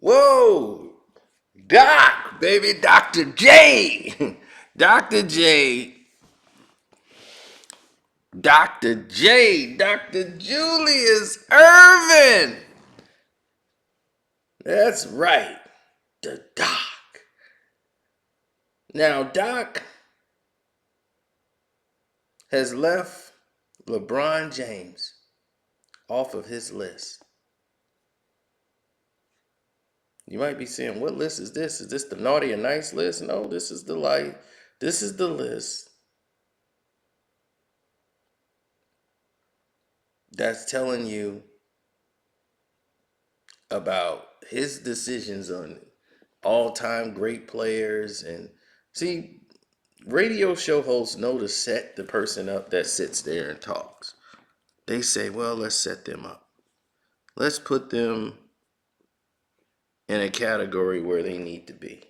Whoa, Doc, baby, Dr. J. Dr. J. Dr. J. Dr. Julius Irvin. That's right, the Doc. Now, Doc has left LeBron James off of his list. You might be saying, what list is this? Is this the naughty and nice list? No, this is the light. This is the list that's telling you about his decisions on all-time great players. And see, radio show hosts know to set the person up that sits there and talks. They say, well, let's set them up. Let's put them in a category where they need to be,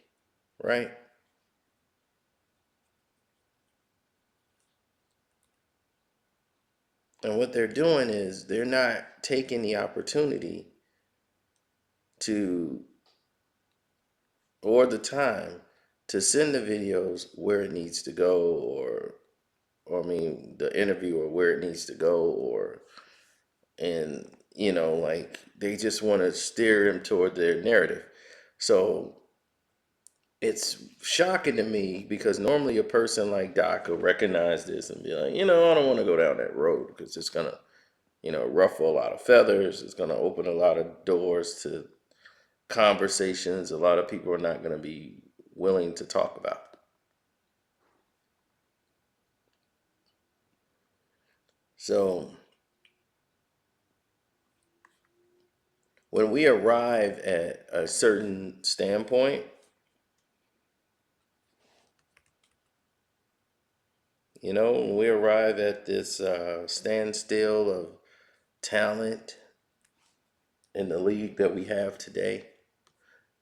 right? And what they're doing is they're not taking the opportunity to, or the time, to send the videos where it needs to go, or I mean, the interview or where it needs to go, or, and, like they just want to steer him toward their narrative. So it's shocking to me because normally a person like Doc will recognize this and be like, I don't want to go down that road because it's going to, ruffle a lot of feathers. It's going to open a lot of doors to conversations a lot of people are not going to be willing to talk about. So when we arrive at a certain standpoint, when we arrive at this standstill of talent in the league that we have today,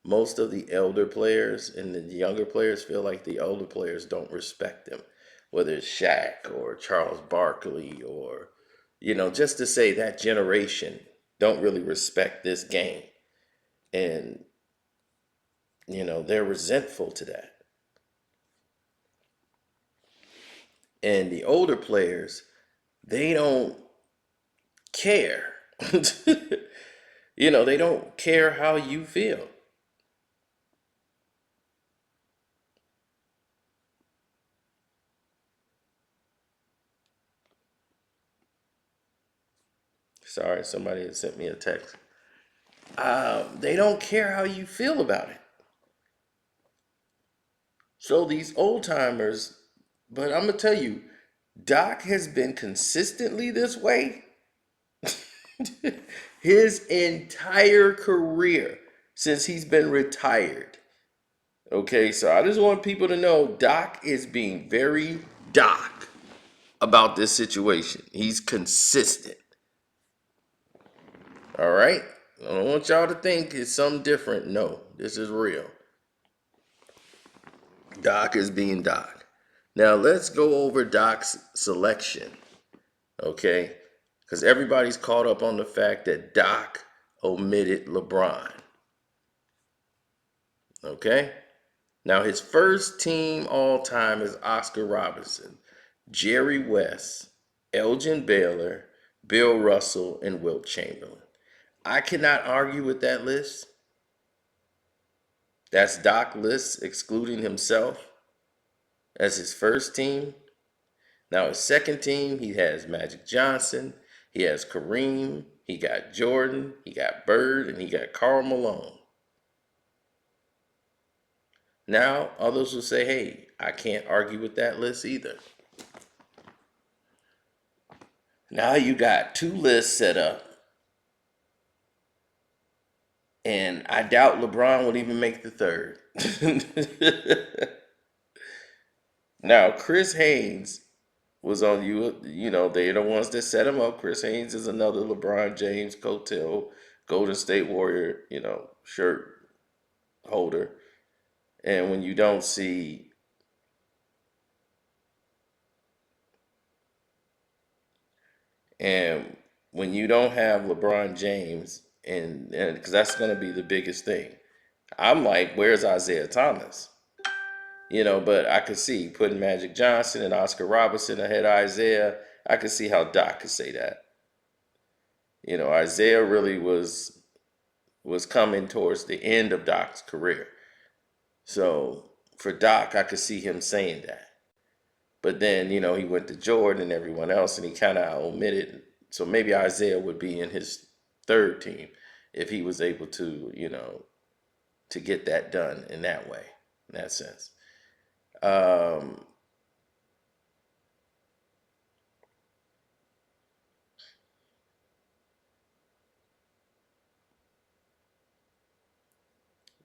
most of the elder players and the younger players feel like the older players don't respect them, whether it's Shaq or Charles Barkley or, just to say that generation don't really respect this game. And, they're resentful to that. And the older players, they don't care. They don't care how you feel. Sorry, somebody had sent me a text. They don't care how you feel about it. So these old timers, but I'm gonna tell you, Doc has been consistently this way his entire career since he's been retired. Okay, so I just want people to know Doc is being very Doc about this situation. He's consistent. All right? I don't want y'all to think it's something different. No, this is real. Doc is being Doc. Now let's go over Doc's selection. Okay? Because everybody's caught up on the fact that Doc omitted LeBron. Okay? Now his first team all time is Oscar Robertson, Jerry West, Elgin Baylor, Bill Russell, and Wilt Chamberlain. I cannot argue with that list. That's Doc list, excluding himself as his first team. Now his second team, he has Magic Johnson, he has Kareem, he got Jordan, he got Bird, and he got Karl Malone. Now others will say, hey, I can't argue with that list either. Now you got two lists set up. And I doubt LeBron would even make the third. Now, Chris Haynes was on they're the ones that set him up. Chris Haynes is another LeBron James coattail, Golden State Warrior, shirt holder. And when you don't see and when you don't have LeBron James and because that's going to be the biggest thing. I'm like, where's Isaiah Thomas? But I could see putting Magic Johnson and Oscar Robertson ahead of Isaiah. I could see how Doc could say that. Isaiah really was coming towards the end of Doc's career. So for Doc, I could see him saying that. But then, he went to Jordan and everyone else, and he kind of omitted. So maybe Isaiah would be in his third team if he was able to, to get that done in that way, in that sense. Um,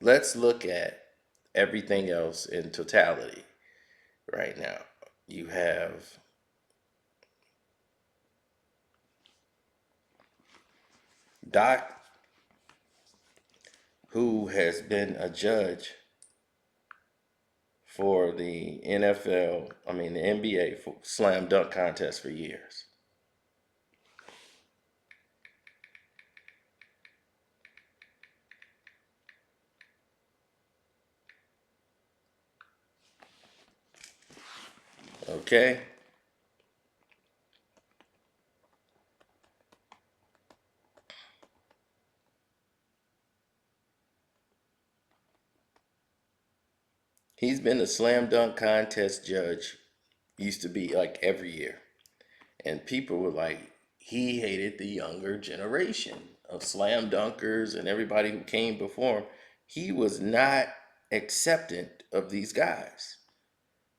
let's look at everything else in totality right now. You have Doc, who has been a judge for the NFL, I mean the NBA for slam dunk contest for years. Okay? He's been a slam dunk contest judge, used to be like every year. And people were like, he hated the younger generation of slam dunkers and everybody who came before him. He was not acceptant of these guys.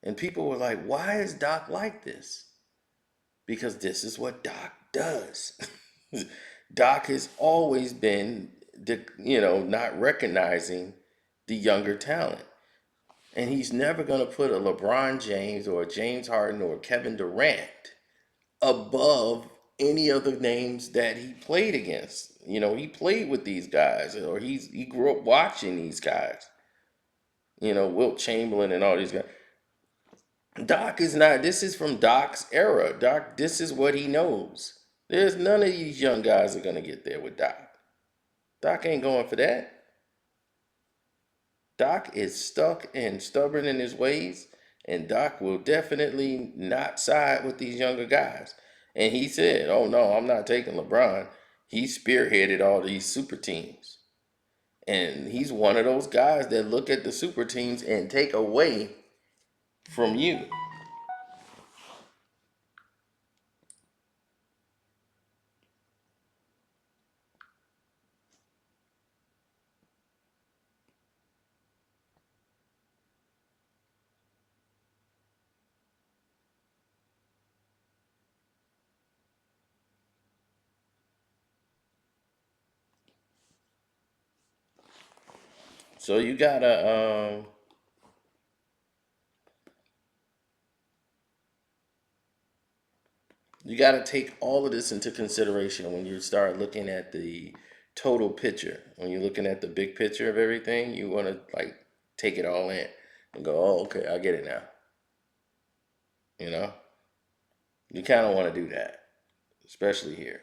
And people were like, why is Doc like this? Because this is what Doc does. Doc has always been, not recognizing the younger talent. And he's never going to put a LeBron James or a James Harden or a Kevin Durant above any other names that he played against. He played with these guys, or he grew up watching these guys. Wilt Chamberlain and all these guys. Doc is not. This is from Doc's era. Doc, this is what he knows. There's none of these young guys are gonna get there with Doc. Doc ain't going for that. Doc is stuck and stubborn in his ways, and Doc will definitely not side with these younger guys. And he said, "Oh no, I'm not taking LeBron." He spearheaded all these super teams, and he's one of those guys that look at the super teams and take away from you. So you gotta take all of this into consideration when you start looking at the total picture. When you're looking at the big picture of everything, you want to like take it all in and go, "Oh, okay, I get it now." You know, you kind of want to do that, especially here.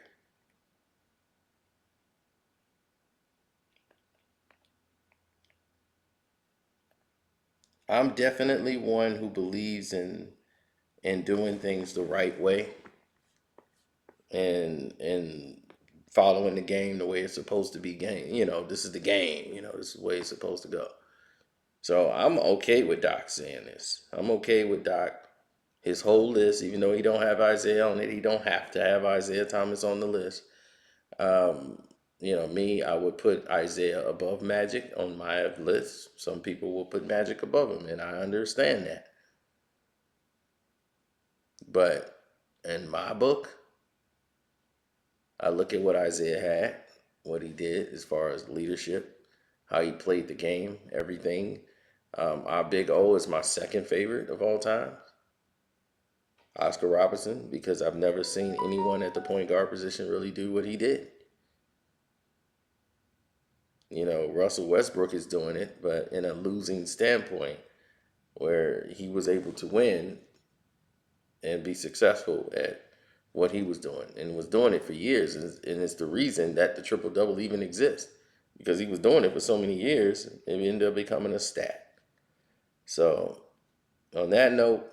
I'm definitely one who believes in doing things the right way and following the game the way it's supposed to be game. This is the game. This is the way it's supposed to go. So I'm okay with Doc saying this. I'm okay with Doc his whole list, even though he don't have Isaiah on it. He don't have to have Isaiah Thomas on the list. Um, me, I would put Isaiah above Magic on my list. Some people will put Magic above him, and I understand that. But in my book, I look at what Isaiah had, what he did as far as leadership, how he played the game, everything. Our Big O is my second favorite of all time, Oscar Robertson, because I've never seen anyone at the point guard position really do what he did. Russell Westbrook is doing it, but in a losing standpoint, where he was able to win and be successful at what he was doing and was doing it for years. And it's the reason that the triple double even exists because he was doing it for so many years. It ended up becoming a stat. So, on that note,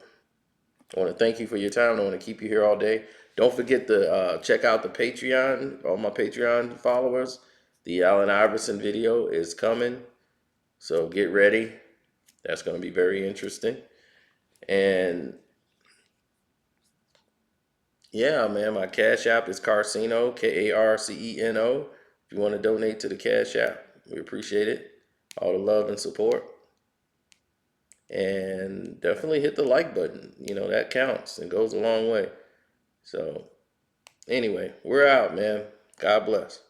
I want to thank you for your time. I want to keep you here all day. Don't forget to check out the Patreon, all my Patreon followers. The Allen Iverson video is coming. So get ready. That's going to be very interesting. And yeah, man, my Cash App is Carceno, Karceno. If you want to donate to the Cash App, we appreciate it. All the love and support. And definitely hit the like button. You know, that counts and goes a long way. So, anyway, we're out, man. God bless.